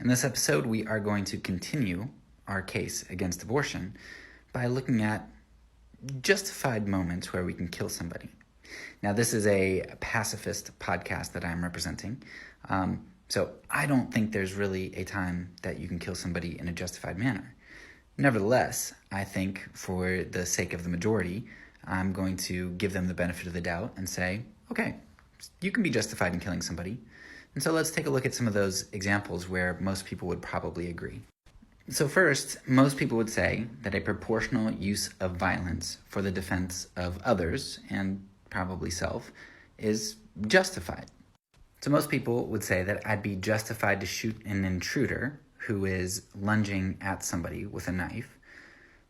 In this episode, we are going to continue our case against abortion by looking at justified moments where we can kill somebody. Now, this is a pacifist podcast that I'm representing, so I don't think there's really a time that you can kill somebody in a justified manner. Nevertheless, I think for the sake of the majority, I'm going to give them the benefit of the doubt and say, okay, you can be justified in killing somebody. And so let's take a look at some of those examples where most people would probably agree. So first, most people would say that a proportional use of violence for the defense of others, and probably self, is justified. So most people would say that I'd be justified to shoot an intruder who is lunging at somebody with a knife,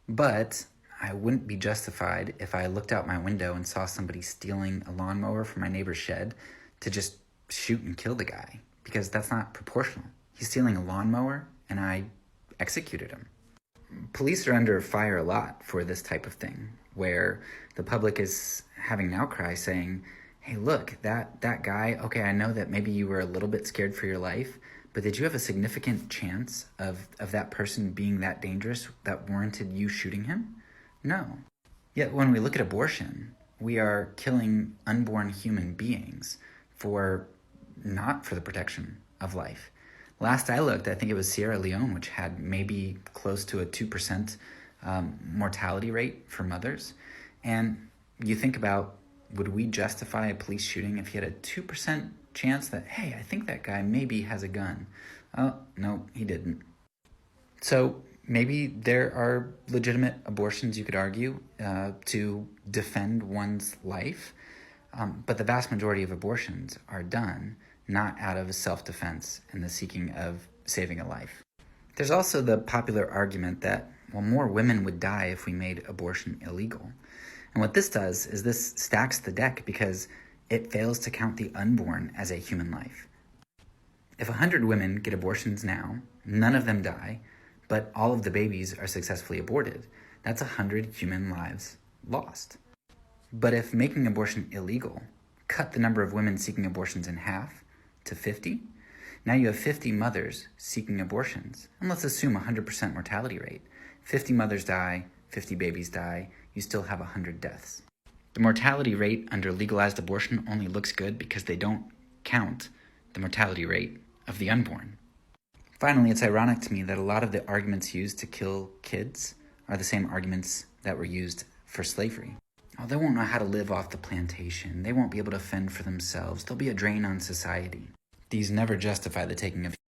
but I wouldn't be justified if I looked out my window and saw somebody stealing a lawnmower from my neighbor's shed to just shoot and kill the guy, because that's not proportional. He's stealing a lawnmower and I executed him. Police are under fire a lot for this type of thing, where the public is having an outcry saying, hey, look, that guy, okay, I know that maybe you were a little bit scared for your life, but did you have a significant chance of that person being that dangerous that warranted you shooting him? No. Yet when we look at abortion, we are killing unborn human beings not for the protection of life. Last I looked, I think it was Sierra Leone, which had maybe close to a 2% mortality rate for mothers. And you think about, would we justify a police shooting if he had a 2% chance that, hey, I think that guy maybe has a gun? Oh, no, he didn't. So maybe there are legitimate abortions, you could argue, to defend one's life. But the vast majority of abortions are done not out of self-defense and the seeking of saving a life. There's also the popular argument that, well, more women would die if we made abortion illegal. And what this does is this stacks the deck because it fails to count the unborn as a human life. If 100 women get abortions now, none of them die, but all of the babies are successfully aborted, that's 100 human lives lost. But if making abortion illegal cut the number of women seeking abortions in half to 50, now you have 50 mothers seeking abortions. And let's assume 100% mortality rate. 50 mothers die, 50 babies die, you still have 100 deaths. The mortality rate under legalized abortion only looks good because they don't count the mortality rate of the unborn. Finally, it's ironic to me that a lot of the arguments used to kill kids are the same arguments that were used for slavery. Oh, they won't know how to live off the plantation. They won't be able to fend for themselves. They'll be a drain on society. These never justify the taking of